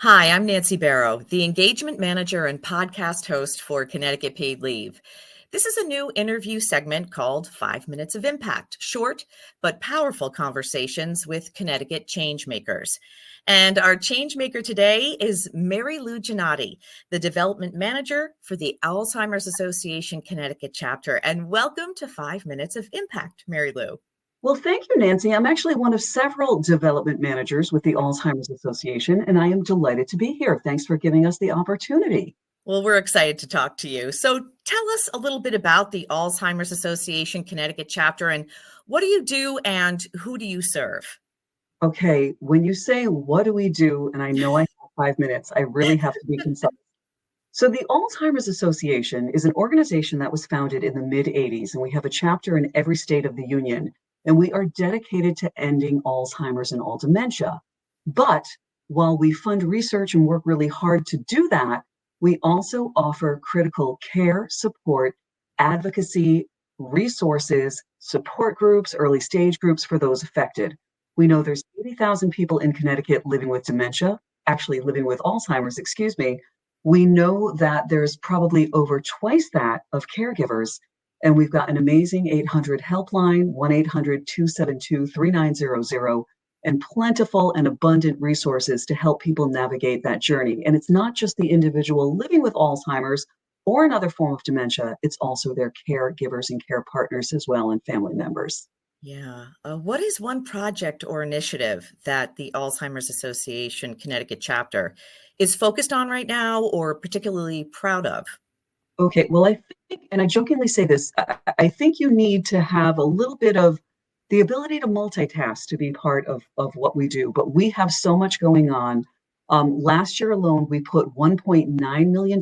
Hi, I'm Nancy Barrow, the engagement manager and podcast host for Connecticut Paid Leave. This is a new interview segment called 5 Minutes of Impact, short but powerful conversations with Connecticut Changemakers. And our changemaker today is MaryLou Gannotti, the development manager for the Alzheimer's Association Connecticut chapter. And welcome to 5 Minutes of Impact, MaryLou. Well, thank you, Nancy. I'm actually one of several development managers with the Alzheimer's Association, and I am delighted to be here. Thanks for giving us the opportunity. Well, we're excited to talk to you. So tell us a little bit about the Alzheimer's Association Connecticut chapter and what do you do and who do you serve? Okay, when you say, what do we do? And I know I have 5 minutes, I really have to be concise. So, the Alzheimer's Association is an organization that was founded in the mid 80s, and we have a chapter in every state of the union. And we are dedicated to ending Alzheimer's and all dementia. But while we fund research and work really hard to do that, we also offer critical care, support, advocacy, resources, support groups, early stage groups for those affected. We know there's 80,000 people in Connecticut living with dementia, actually living with Alzheimer's, excuse me. We know that there's probably over twice that of caregivers, and we've got an amazing 800 helpline, 1-800-272-3900, and plentiful and abundant resources to help people navigate that journey. And it's not just the individual living with Alzheimer's or another form of dementia, it's also their caregivers and care partners as well and family members. Yeah. What is one project or initiative that the Alzheimer's Association Connecticut chapter is focused on right now or particularly proud of? Okay, well, I think, and I jokingly say this, I think you need to have a little bit of the ability to multitask to be part of what we do, but we have so much going on. Last year alone, we put $1.9 million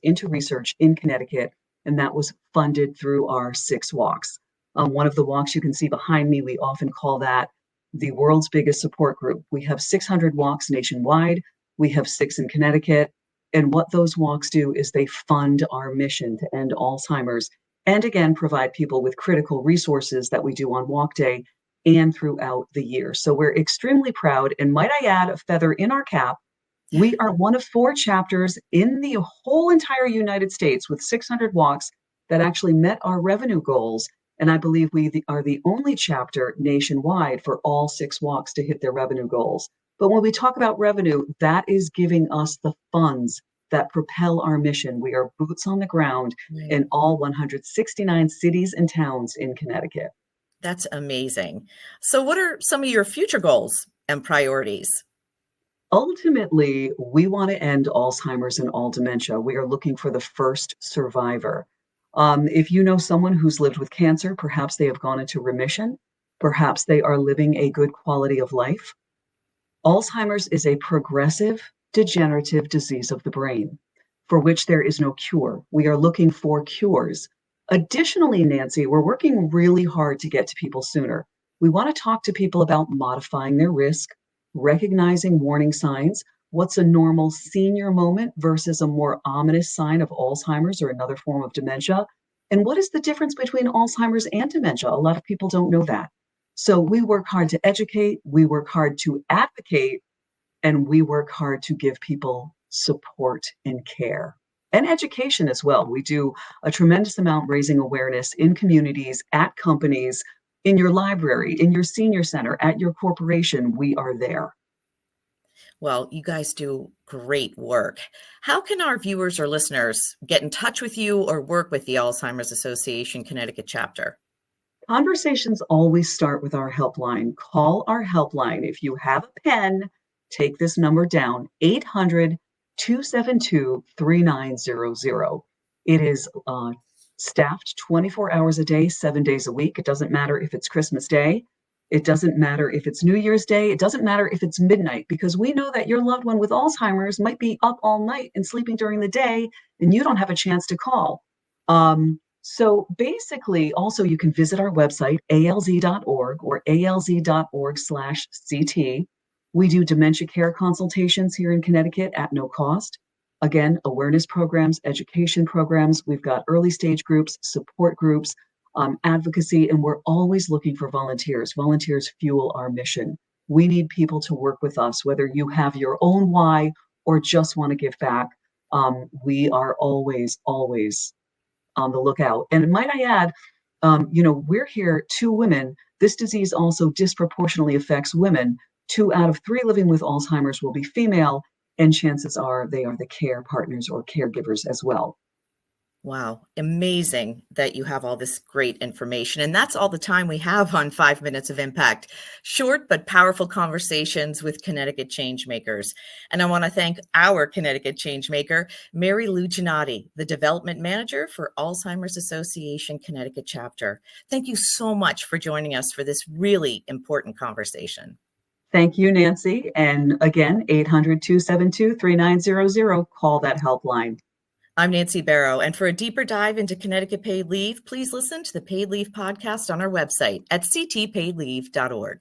into research in Connecticut, and that was funded through our 6 walks. One of the walks you can see behind me, we often call that the world's biggest support group. We have 600 walks nationwide. We have 6 in Connecticut. And what those walks do is they fund our mission to end Alzheimer's and again, provide people with critical resources that we do on walk day and throughout the year. So we're extremely proud. And might I add a feather in our cap, we are one of 4 chapters in the whole entire United States with 600 walks that actually met our revenue goals. And I believe we are the only chapter nationwide for all 6 walks to hit their revenue goals. But when we talk about revenue, that is giving us the funds that propel our mission. We are boots on the ground Right. in all 169 cities and towns in Connecticut. That's amazing. So, what are some of your future goals and priorities? Ultimately, we want to end Alzheimer's and all dementia. We are looking for the first survivor. If you know someone who's lived with cancer, perhaps they have gone into remission, perhaps they are living a good quality of life. Alzheimer's is a progressive, degenerative disease of the brain for which there is no cure. We are looking for cures. Additionally, Nancy, we're working really hard to get to people sooner. We want to talk to people about modifying their risk, recognizing warning signs, what's a normal senior moment versus a more ominous sign of Alzheimer's or another form of dementia, and what is the difference between Alzheimer's and dementia? A lot of people don't know that. So we work hard to educate, we work hard to advocate, and we work hard to give people support and care and education as well. We do a tremendous amount raising awareness in communities, at companies, in your library, in your senior center, at your corporation. We are there. Well, you guys do great work. How can our viewers or listeners get in touch with you or work with the Alzheimer's Association Connecticut chapter? Conversations always start with our helpline. Call our helpline. If you have a pen, take this number down, 800-272-3900. It is staffed 24 hours a day, 7 days a week. It doesn't matter if it's Christmas Day. It doesn't matter if it's New Year's Day. It doesn't matter if it's midnight, because we know that your loved one with Alzheimer's might be up all night and sleeping during the day, and you don't have a chance to call. So basically, also you can visit our website, alz.org or alz.org/CT. We do dementia care consultations here in Connecticut at no cost. Again, awareness programs, education programs. We've got early stage groups, support groups, advocacy, and we're always looking for volunteers. Volunteers fuel our mission. We need people to work with us, whether you have your own why or just want to give back, we are always, always on the lookout. And might I add, we're here, two women. This disease also disproportionately affects women. 2 out of 3 living with Alzheimer's will be female, and chances are they are the care partners or caregivers as well. Wow, amazing that you have all this great information. And that's all the time we have on 5 Minutes of Impact. Short but powerful conversations with Connecticut Changemakers. And I want to thank our Connecticut Changemaker, MaryLou Gannotti, the Development Manager for Alzheimer's Association Connecticut Chapter. Thank you so much for joining us for this really important conversation. Thank you, Nancy. And again, 800-272-3900, call that helpline. I'm Nancy Barrow, and for a deeper dive into Connecticut Paid Leave, please listen to the Paid Leave podcast on our website at ctpaidleave.org.